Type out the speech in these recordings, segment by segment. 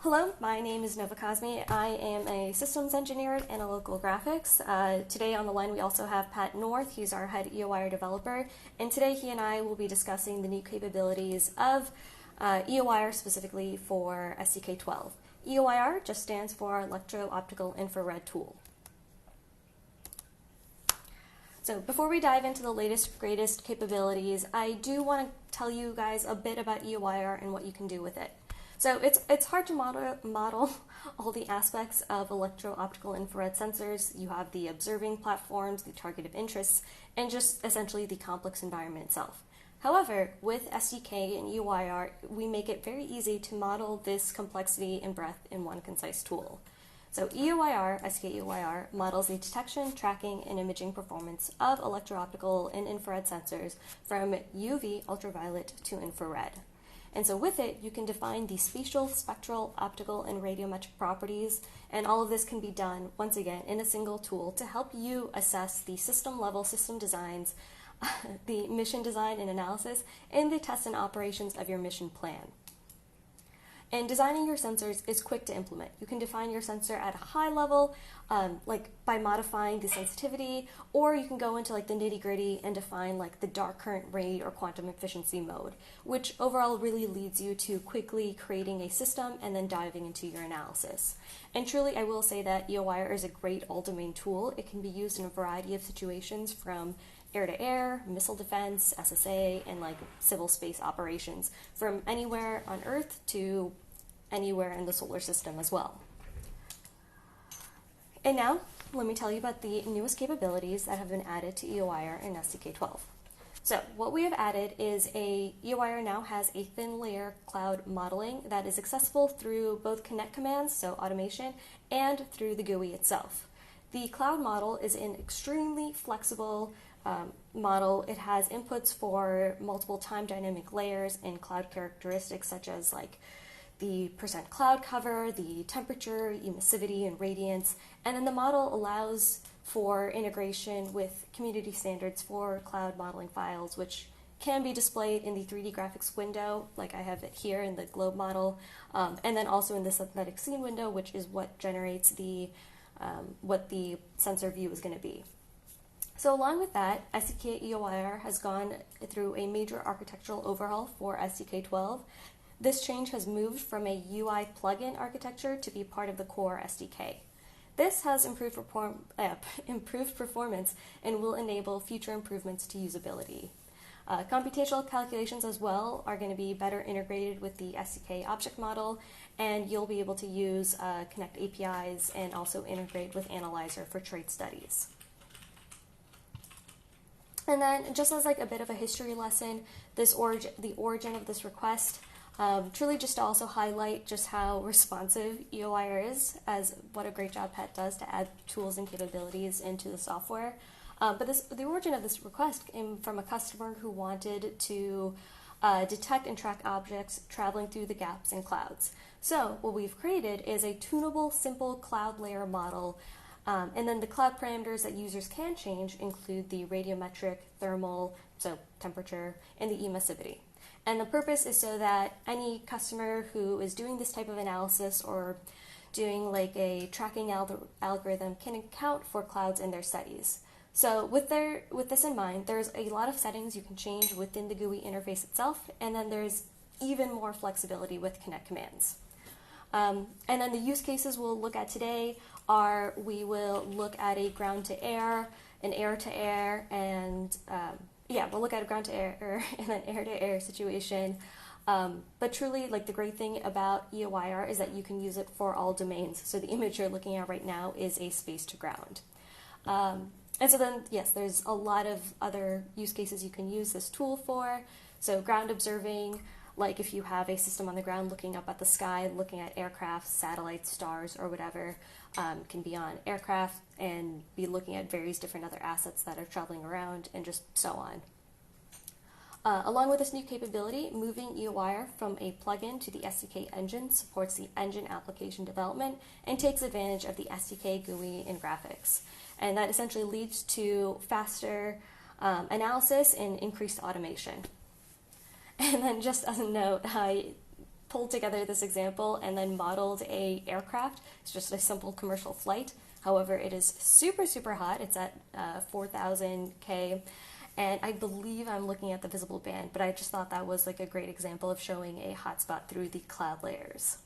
Hello, my name is Nova Kazmi. I am a systems engineer at Analytical Graphics. Today on the line we also have Pat North. He's our head EOIR developer, and today he and I will be discussing the new capabilities of EOIR specifically for STK12. EOIR just stands for Electro-Optical Infrared Tool. So before we dive into the latest, greatest capabilities, I do want to tell you guys a bit about EOIR and what you can do with it. So it's hard to model all the aspects of electro-optical infrared sensors. You have the observing platforms, the target of interests, and just essentially the complex environment itself. However, with STK and EOIR, we make it very easy to model this complexity and breadth in one concise tool. So EOIR, STK EOIR, models the detection, tracking, and imaging performance of electro-optical and infrared sensors from UV, ultraviolet, to infrared. And so with it, you can define the spatial, spectral, optical, and radiometric properties, and all of this can be done, once again, in a single tool to help you assess the system-level system designs, the mission design and analysis, and the test and operations of your mission plan. And designing your sensors is quick to implement. You can define your sensor at a high level, like by modifying the sensitivity, or you can go into like the nitty-gritty and define like the dark current rate or quantum efficiency mode, which overall really leads you to quickly creating a system and then diving into your analysis. And truly, I will say that EOIR is a great all-domain tool. It can be used in a variety of situations from air-to-air, missile defense, SSA, and like civil space operations, from anywhere on Earth to anywhere in the solar system as well. And now, let me tell you about the newest capabilities that have been added to EOIR in STK12. So what we have added is EOIR now has a thin layer cloud modeling that is accessible through both connect commands, so automation, and through the GUI itself. The cloud model is an extremely flexible model. It has inputs for multiple time dynamic layers and cloud characteristics such as like the percent cloud cover, the temperature, emissivity, and radiance. And then the model allows for integration with community standards for cloud modeling files, which can be displayed in the 3D graphics window, like I have it here in the globe model, and then also in the synthetic scene window, which is what generates the what the sensor view is going to be. So along with that, STK EOIR has gone through a major architectural overhaul for STK12. This change has moved from a UI plugin architecture to be part of the core SDK. This has improved performance and will enable future improvements to usability. Computational calculations as well are going to be better integrated with the STK object model, and you'll be able to use Connect APIs and also integrate with Analyzer for trait studies. And then just as like a bit of a history lesson, the origin of this request, truly just to also highlight just how responsive EOIR is, as what a great job Pat does to add tools and capabilities into the software. But the origin of this request came from a customer who wanted to detect and track objects traveling through the gaps in clouds. So what we've created is a tunable, simple cloud layer model, and then the cloud parameters that users can change include the radiometric, thermal, so temperature, and the emissivity. And the purpose is so that any customer who is doing this type of analysis or doing like a tracking algorithm can account for clouds in their studies. So with this in mind, there's a lot of settings you can change within the GUI interface itself, and then there's even more flexibility with connect commands. And then the use cases we'll look at today are, we will look at a ground-to-air, an air-to-air, and we'll look at a ground-to-air and an air-to-air situation. But truly, like, the great thing about EOIR is that you can use it for all domains. So the image you're looking at right now is a space-to-ground. And so then, yes, there's a lot of other use cases you can use this tool for. So ground observing, like if you have a system on the ground looking up at the sky, looking at aircraft, satellites, stars, or whatever, can be on aircraft and be looking at various different other assets that are traveling around, and just so on. Along with this new capability, moving EOIR from a plugin to the STK Engine supports the engine application development and takes advantage of the STK GUI and graphics. And that essentially leads to faster analysis and increased automation. And then just as a note, pulled together this example and then modeled a aircraft. It's just a simple commercial flight. However, it is super, super hot. It's at 4,000 K. And I believe I'm looking at the visible band, but I just thought that was like a great example of showing a hotspot through the cloud layers.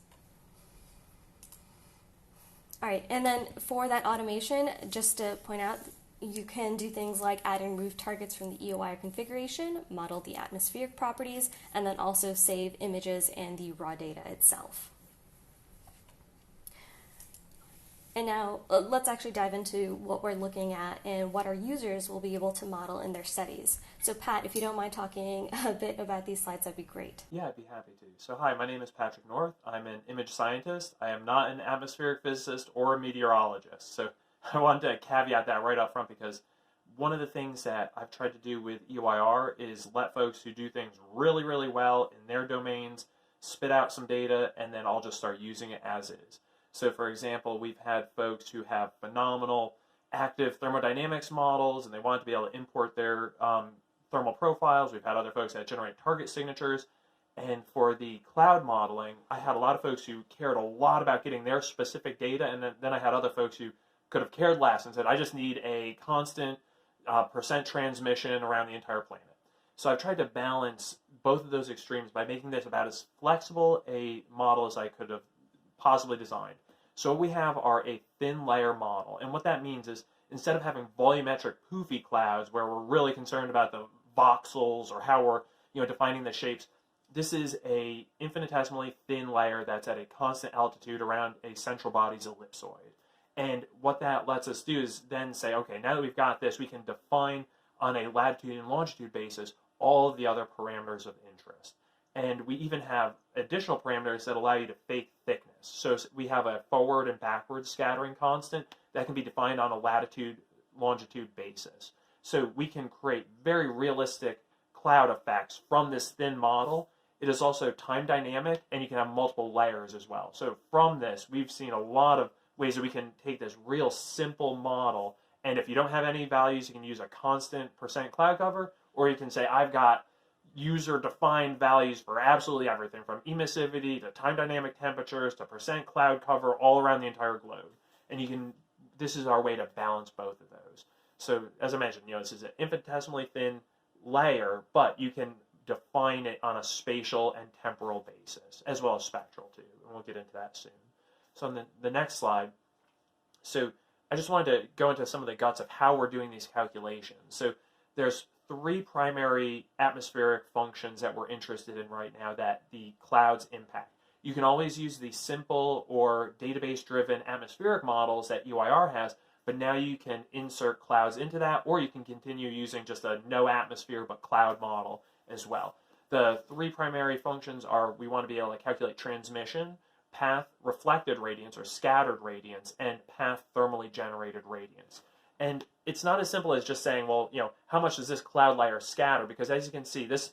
All right, and then for that automation, just to point out, you can do things like add and remove targets from the EOIR configuration, model the atmospheric properties, and then also save images and the raw data itself. And now let's actually dive into what we're looking at and what our users will be able to model in their studies. So Pat, if you don't mind talking a bit about these slides, that'd be great. Yeah, I'd be happy to. So hi, my name is Patrick North. I'm an image scientist. I am not an atmospheric physicist or a meteorologist. So I wanted to caveat that right up front because one of the things that I've tried to do with EOIR is let folks who do things really, really well in their domains spit out some data and then I'll just start using it as is. So for example, we've had folks who have phenomenal active thermodynamics models and they wanted to be able to import their thermal profiles. We've had other folks that generate target signatures. And for the cloud modeling, I had a lot of folks who cared a lot about getting their specific data, and then I had other folks who could have cared less and said, I just need a constant percent transmission around the entire planet. So I've tried to balance both of those extremes by making this about as flexible a model as I could have possibly designed. So what we have are a thin layer model, and what that means is instead of having volumetric poofy clouds where we're really concerned about the voxels or how we're defining the shapes, this is a infinitesimally thin layer that's at a constant altitude around a central body's ellipsoid. And what that lets us do is then say, okay, now that we've got this, we can define on a latitude and longitude basis all of the other parameters of interest. And we even have additional parameters that allow you to fake thickness. So we have a forward and backward scattering constant that can be defined on a latitude, longitude basis. So we can create very realistic cloud effects from this thin model. It is also time dynamic, and you can have multiple layers as well. So from this, we've seen a lot of ways that we can take this real simple model, and if you don't have any values, you can use a constant percent cloud cover, or you can say, I've got user-defined values for absolutely everything, from emissivity to time dynamic temperatures to percent cloud cover all around the entire globe. And this is our way to balance both of those. So as I mentioned, this is an infinitesimally thin layer, but you can define it on a spatial and temporal basis, as well as spectral too, and we'll get into that soon. So on the next slide, so I just wanted to go into some of the guts of how we're doing these calculations. So there's 3 primary atmospheric functions that we're interested in right now that the clouds impact. You can always use the simple or database-driven atmospheric models that EOIR has, but now you can insert clouds into that, or you can continue using just a no atmosphere but cloud model as well. The 3 primary functions are, we want to be able to calculate transmission, path reflected radiance or scattered radiance, and path thermally generated radiance. And it's not as simple as just saying, well, how much does this cloud layer scatter? Because as you can see, this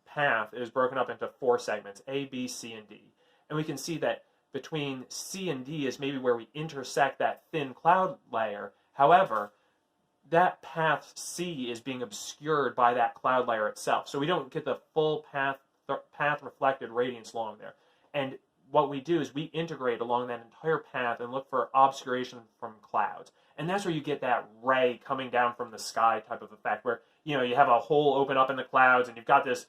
path is broken up into 4 segments, A, B, C, and D. And we can see that between C and D is maybe where we intersect that thin cloud layer. However, that path C is being obscured by that cloud layer itself. So we don't get the full path reflected radiance along there. And what we do is we integrate along that entire path and look for obscuration from clouds. And that's where you get that ray coming down from the sky type of effect where, you have a hole open up in the clouds and you've got this,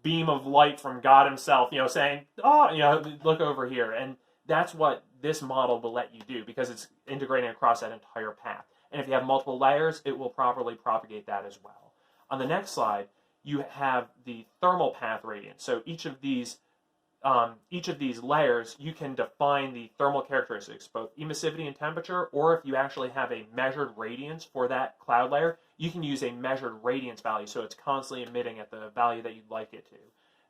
beam of light from God himself, saying, oh, look over here. And that's what this model will let you do because it's integrating across that entire path. And if you have multiple layers, it will properly propagate that as well. On the next slide, you have the thermal path radiance. So each of these layers, you can define the thermal characteristics, both emissivity and temperature, or if you actually have a measured radiance for that cloud layer, you can use a measured radiance value, so it's constantly emitting at the value that you'd like it to.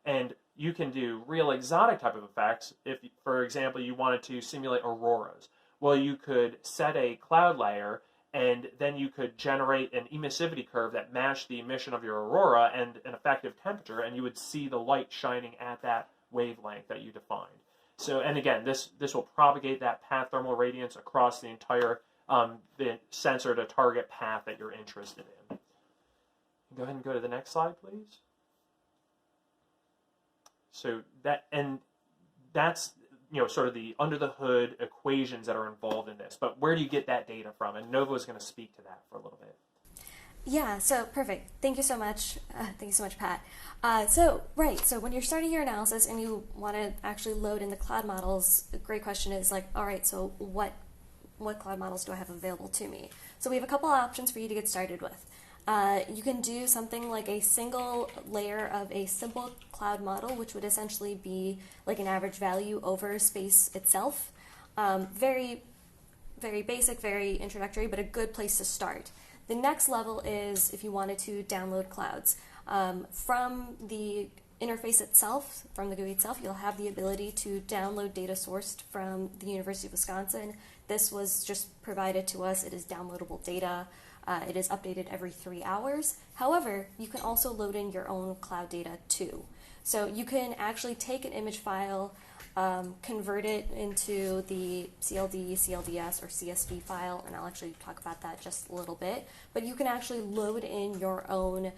And you can do real exotic type of effects if, for example, you wanted to simulate auroras. Well, you could set a cloud layer, and then you could generate an emissivity curve that matched the emission of your aurora and an effective temperature, and you would see the light shining at that wavelength that you defined. So, and again, this will propagate that path thermal radiance across the entire the sensor to target path that you're interested in. Go ahead and go to the next slide, please. So that's sort of the under the hood equations that are involved in this. But where do you get that data from? And Nova is going to speak to that for a little bit. Yeah, so perfect. Thank you so much. Thank you so much, Pat. So when you're starting your analysis and you want to actually load in the cloud models, a great question is like, all right, so what cloud models do I have available to me? So we have a couple options for you to get started with. You can do something like a single layer of a simple cloud model, which would essentially be like an average value over space itself. Very, very basic, very introductory, but a good place to start. The next level is if you wanted to download clouds. From the interface itself, from the GUI itself, you'll have the ability to download data sourced from the University of Wisconsin. This was just provided to us. It is downloadable data. It is updated every 3 hours. However, you can also load in your own cloud data too. So you can actually take an image file, convert it into the CLD, CLDS, or CSV file, and I'll actually talk about that just a little bit. But you can actually load in your own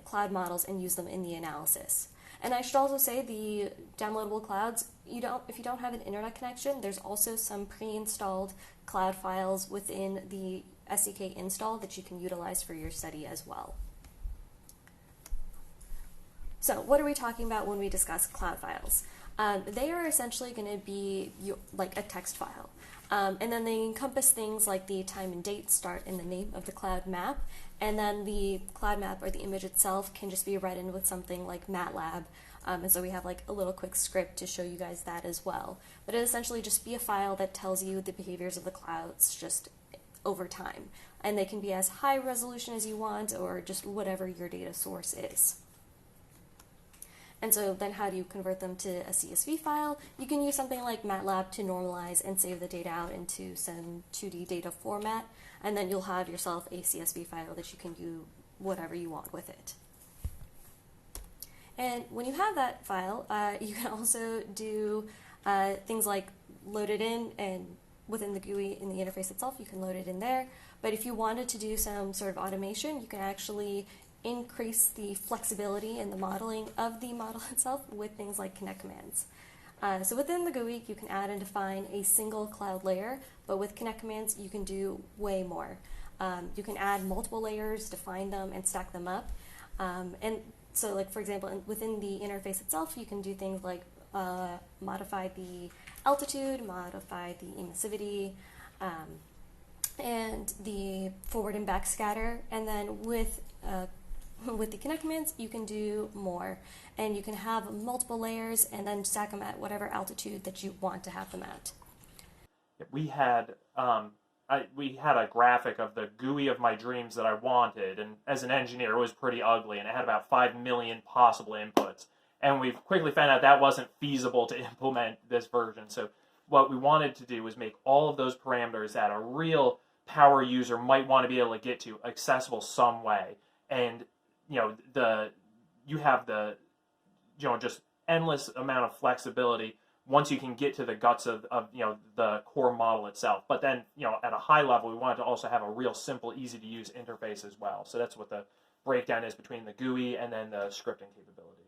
cloud models and use them in the analysis. And I should also say the downloadable clouds, if you don't have an internet connection, there's also some pre-installed cloud files within the STK install that you can utilize for your study as well. So what are we talking about when we discuss cloud files? They are essentially going to be like a text file. And then they encompass things like the time and date, start, and the name of the cloud map. And then the cloud map or the image itself can just be read in with something like MATLAB. And so we have like a little quick script to show you guys that as well. But it essentially just be a file that tells you the behaviors of the clouds just over time. And they can be as high resolution as you want or just whatever your data source is. And so then how do you convert them to a CSV file? You can use something like MATLAB to normalize and save the data out into some 2D data format, and then you'll have yourself a CSV file that you can do whatever you want with it. And when you have that file, you can also do things like load it in, and within the GUI in the interface itself, you can load it in there. But if you wanted to do some sort of automation, you can actually increase the flexibility in the modeling of the model itself with things like connect commands. So within the GUI, you can add and define a single cloud layer, but with connect commands, you can do way more. You can add multiple layers, define them, and stack them up. And so, like for example, within the interface itself, you can do things like modify the altitude, modify the emissivity, and the forward and back scatter, and then with the connect commands, you can do more, and you can have multiple layers and then stack them at whatever altitude that you want to have them at. We had a graphic of the GUI of my dreams that I wanted, and as an engineer, it was pretty ugly, and it had about 5 million possible inputs. And we quickly found out that wasn't feasible to implement this version. So what we wanted to do was make all of those parameters that a real power user might want to be able to get to accessible some way. And you have the just endless amount of flexibility once you can get to the guts of the core model itself. But then at a high level, we wanted to also have a real simple, easy to use interface as well. So that's what the breakdown is between the GUI and then the scripting capabilities.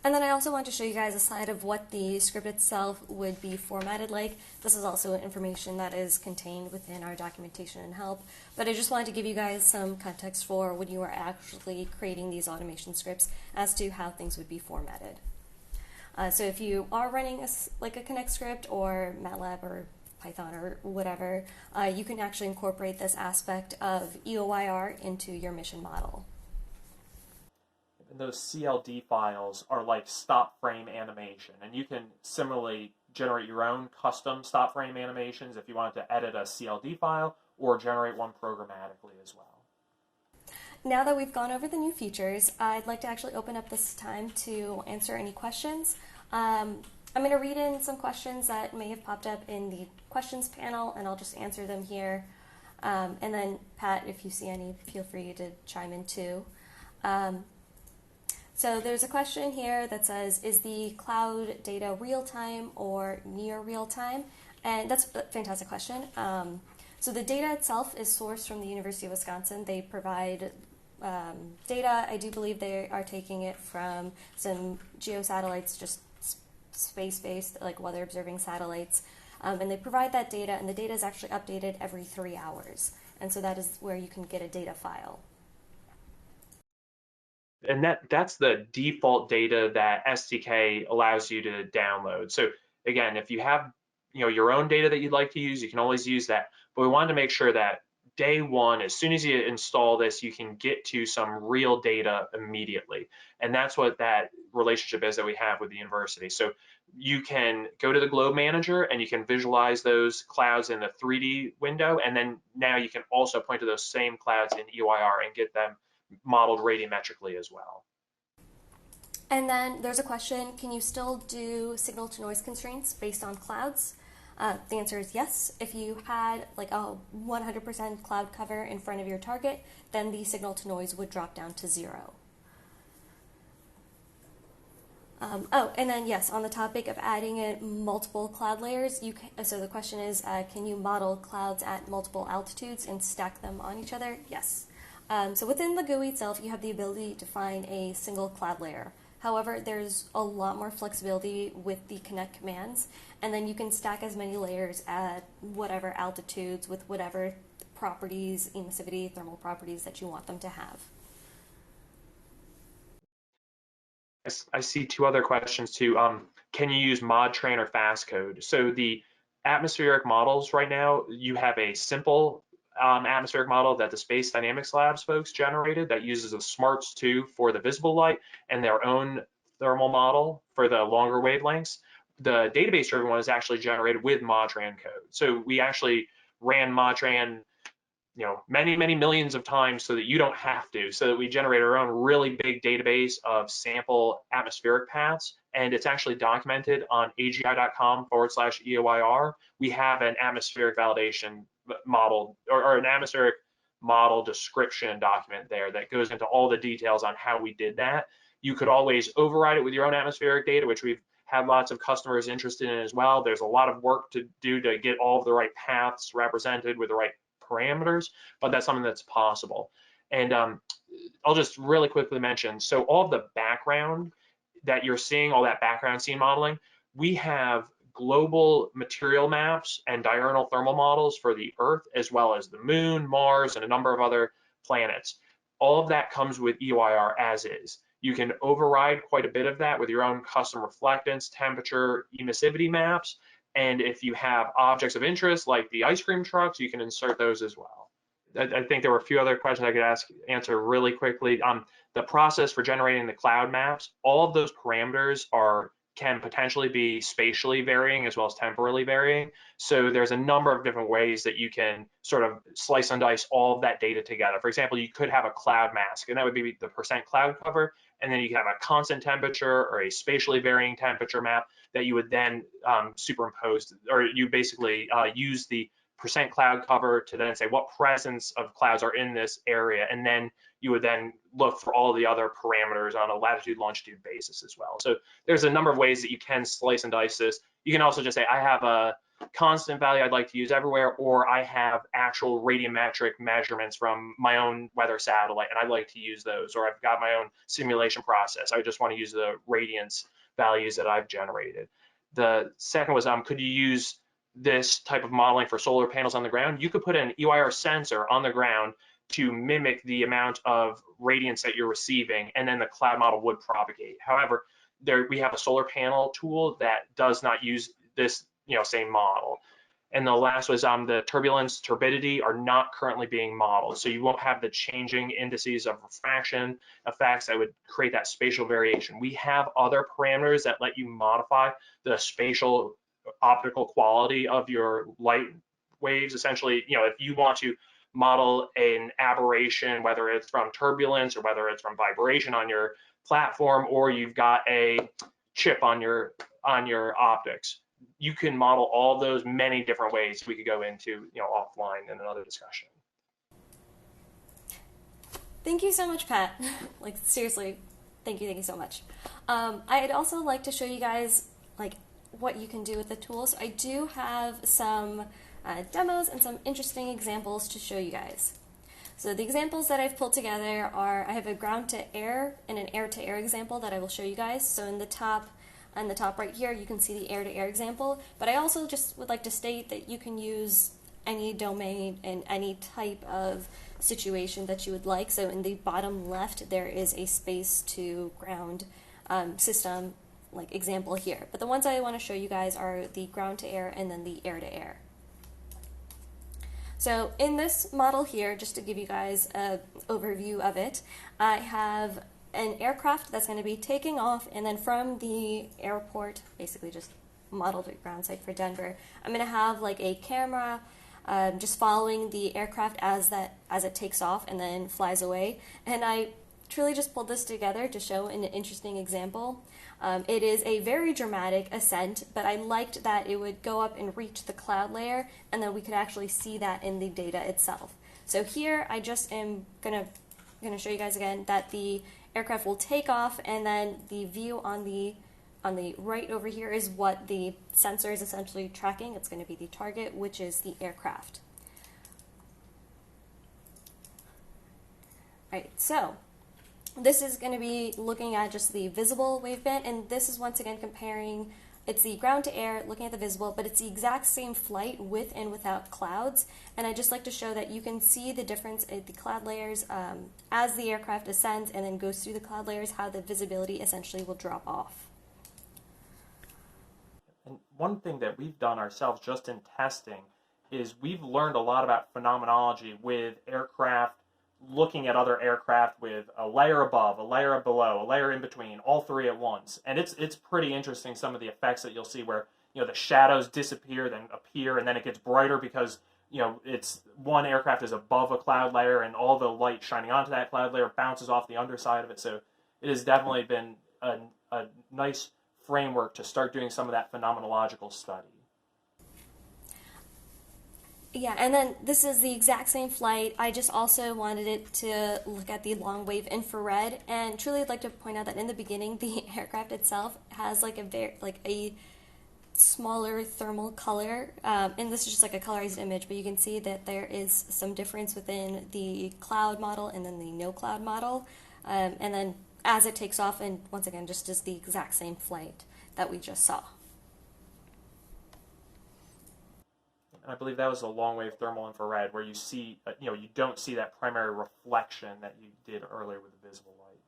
And then I also want to show you guys a slide of what the script itself would be formatted like. This is also information that is contained within our documentation and help, but I just wanted to give you guys some context for when you are actually creating these automation scripts as to how things would be formatted. So if you are running a Connect script or MATLAB or Python or whatever, you can actually incorporate this aspect of EOIR into your mission model. And those CLD files are like stop frame animation, and you can similarly generate your own custom stop frame animations if you wanted to edit a CLD file or generate one programmatically as well. Now that we've gone over the new features, I'd like to actually open up this time to answer any questions. I'm going to read in some questions that may have popped up in the questions panel, and I'll just answer them here. And then, Pat, if you see any, feel free to chime in too. So there's a question here that says, is the cloud data real-time or near real-time? And that's a fantastic question. So the data itself is sourced from the University of Wisconsin. They provide data. I do believe they are taking it from some geosatellites, just space-based, like weather observing satellites. And they provide that data, and the data is actually updated every 3 hours. And so that is where you can get a data file. And that's the default data that STK allows you to download. So again, if you have your own data that you'd like to use, you can always use that. But we wanted to make sure that day one, as soon as you install this, you can get to some real data immediately. And that's what that relationship is that we have with the university. So you can go to the Globe Manager and you can visualize those clouds in the 3D window. And then now you can also point to those same clouds in EOIR and get them modeled radiometrically as well. And then there's a question, can you still do signal to noise constraints based on clouds? The answer is yes. If you had like a 100% cloud cover in front of your target, then the signal to noise would drop down to 0. And then yes, on the topic of adding in multiple cloud layers, so the question is, can you model clouds at multiple altitudes and stack them on each other? Yes. So within the GUI itself, you have the ability to define a single cloud layer. However, there's a lot more flexibility with the connect commands, and then you can stack as many layers at whatever altitudes with whatever properties, emissivity, thermal properties that you want them to have. I see two other questions too. Can you use ModTrain or fastcode? So the atmospheric models right now, you have a simple atmospheric model that the Space Dynamics Labs folks generated that uses a SMARTS 2 for the visible light and their own thermal model for the longer wavelengths. The database-driven one is actually generated with ModTran code. So we actually ran ModTran many millions of times so that you don't have to, so that we generate our own really big database of sample atmospheric paths, and it's actually documented on agi.com/EOIR. We have an atmospheric validation model or an atmospheric model description document there that goes into all the details on how we did that. You could always override it with your own atmospheric data, which we've had lots of customers interested in as well. There's a lot of work to do to get all of the right paths represented with the right parameters, but that's something that's possible. And I'll just really quickly mention, so all of the background that you're seeing, all that background scene modeling, we have global material maps and diurnal thermal models for the Earth, as well as the Moon, Mars, and a number of other planets. All of that comes with EOIR as is. You can override quite a bit of that with your own custom reflectance, temperature, emissivity maps. And if you have objects of interest like the ice cream trucks, you can insert those as well. I think there were a few other questions I could answer really quickly. The process for generating the cloud maps, all of those parameters can potentially be spatially varying as well as temporally varying. So there's a number of different ways that you can sort of slice and dice all of that data together. For example, you could have a cloud mask, and that would be the percent cloud cover, and then you can have a constant temperature or a spatially varying temperature map that you would then superimpose, or you basically use the percent cloud cover to then say what presence of clouds are in this area, and then you would then look for all the other parameters on a latitude longitude basis as well. So there's a number of ways that you can slice and dice this. You can also just say I have a constant value I'd like to use everywhere, or I have actual radiometric measurements from my own weather satellite and I'd like to use those, or I've got my own simulation process, I just want to use the radiance values that I've generated. The second was could you use this type of modeling for solar panels on the ground? You could put an EOIR sensor on the ground to mimic the amount of radiance that you're receiving, and then the cloud model would propagate. However, we have a solar panel tool that does not use this same model. And the last was the turbulence, turbidity are not currently being modeled. So you won't have the changing indices of refraction effects that would create that spatial variation. We have other parameters that let you modify the spatial optical quality of your light waves. Essentially, if you want to model an aberration, whether it's from turbulence or whether it's from vibration on your platform, or you've got a chip on your optics, you can model all those many different ways. We could go into offline in another discussion. Thank you so much, Pat. Like, seriously, thank you so much. I'd also like to show you guys what you can do with the tools. I do have some demos and some interesting examples to show you guys. So the examples that I've pulled together are, I have a ground to air and an air to air example that I will show you guys. So in the top, on the top right here, you can see the air to air example, but I also just would like to state that you can use any domain and any type of situation that you would like. So in the bottom left, there is a space to ground system like example here. But the ones I want to show you guys are the ground to air and then the air to air. So in this model here, just to give you guys an overview of it, I have an aircraft that's going to be taking off, and then from the airport, basically just modeled at ground site for Denver, I'm going to have like a camera just following the aircraft as it takes off and then flies away. And I truly just pulled this together to show an interesting example. It is a very dramatic ascent, but I liked that it would go up and reach the cloud layer, and then we could actually see that in the data itself. So here I just am gonna show you guys again that the aircraft will take off, and then the view on the right over here is what the sensor is essentially tracking. It's going to be the target, which is the aircraft. Right, so this is going to be looking at just the visible waveband, and this is once again comparing, it's the ground to air, looking at the visible, but it's the exact same flight with and without clouds. And I just like to show that you can see the difference in the cloud layers as the aircraft ascends and then goes through the cloud layers, how the visibility essentially will drop off. And one thing that we've done ourselves just in testing is we've learned a lot about phenomenology with aircraft, looking at other aircraft with a layer above, a layer below, a layer in between, all three at once. And it's pretty interesting, some of the effects that you'll see where, you know, the shadows disappear, then appear, and then it gets brighter because, you know, it's one aircraft is above a cloud layer and all the light shining onto that cloud layer bounces off the underside of it. So it has definitely been a nice framework to start doing some of that phenomenological study. Yeah, and then this is the exact same flight. I just also wanted it to look at the long wave infrared, and truly I'd like to point out that in the beginning, the aircraft itself has like a smaller thermal color, and this is just like a colorized image, but you can see that there is some difference within the cloud model and then the no cloud model, and then as it takes off, and once again, just as the exact same flight that we just saw. I believe that was a long wave thermal infrared where you see, you know, you don't see that primary reflection that you did earlier with the visible light.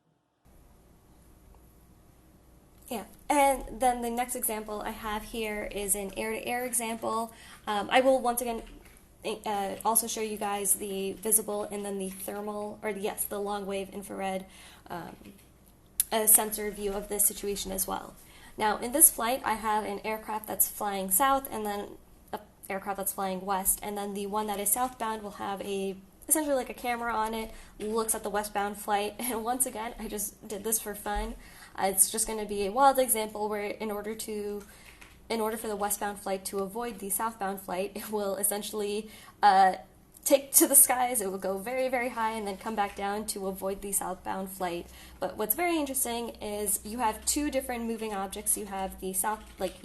Yeah, and then the next example I have here is an air-to-air example. I will once again also show you guys the visible and then the thermal, or yes, the long wave infrared sensor view of this situation as well. Now, in this flight, I have an aircraft that's flying south and then aircraft that's flying west, and then the one that is southbound will have essentially like a camera on it, looks at the westbound flight, and once again, I just did this for fun. It's just going to be a wild example where in order for the westbound flight to avoid the southbound flight, it will essentially take to the skies, it will go very, very high and then come back down to avoid the southbound flight. But what's very interesting is you have two different moving objects. You have you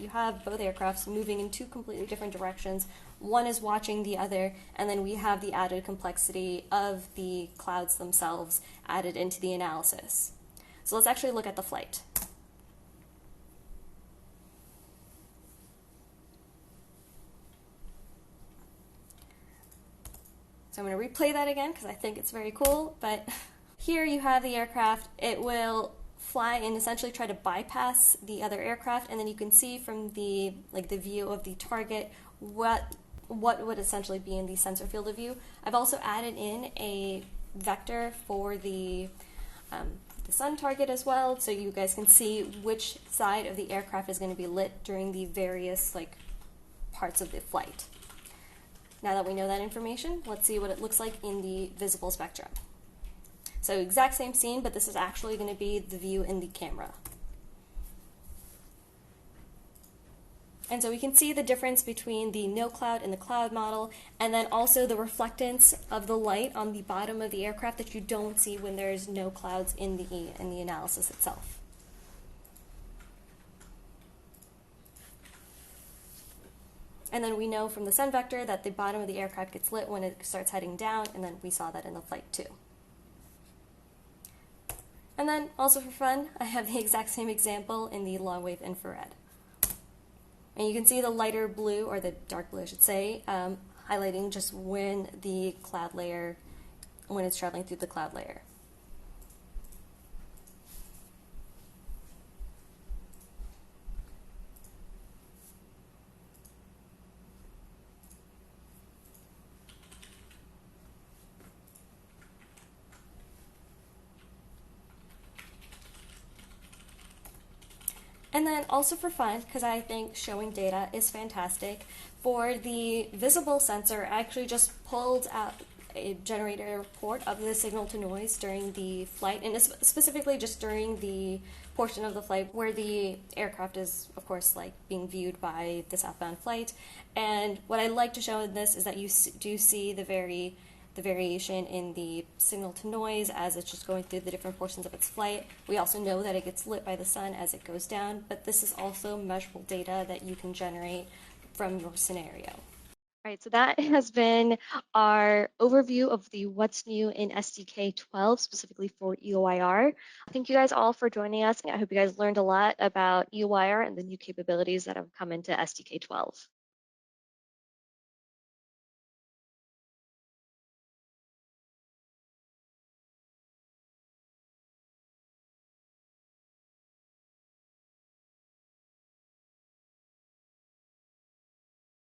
have both aircrafts moving in two completely different directions. One is watching the other, and then we have the added complexity of the clouds themselves added into the analysis. So let's actually look at the flight. So I'm going to replay that again because I think it's very cool, but here you have the aircraft. It will fly and essentially try to bypass the other aircraft, and then you can see from the view of the target what would essentially be in the sensor field of view. I've also added in a vector for the sun target as well, so you guys can see which side of the aircraft is going to be lit during the various parts of the flight. Now that we know that information, let's see what it looks like in the visible spectrum. So exact same scene, but this is actually going to be the view in the camera. And so we can see the difference between the no cloud and the cloud model, and then also the reflectance of the light on the bottom of the aircraft that you don't see when there's no clouds in the analysis itself. And then we know from the sun vector that the bottom of the aircraft gets lit when it starts heading down, and then we saw that in the flight too. And then, also for fun, I have the exact same example in the long-wave infrared. And you can see the lighter blue, or the dark blue I should say, highlighting just when the cloud layer, when it's traveling through the cloud layer. And then also for fun, because I think showing data is fantastic, for the visible sensor, I actually just pulled out a generated report of the signal to noise during the flight, and specifically just during the portion of the flight where the aircraft is, of course, like being viewed by the southbound flight. And what I like to show in this is that you do see the variation in the signal to noise as it's just going through the different portions of its flight. We also know that it gets lit by the sun as it goes down, but this is also measurable data that you can generate from your scenario. All right, so that has been our overview of the what's new in STK12, specifically for EOIR. Thank you guys all for joining us. I hope you guys learned a lot about EOIR and the new capabilities that have come into STK12.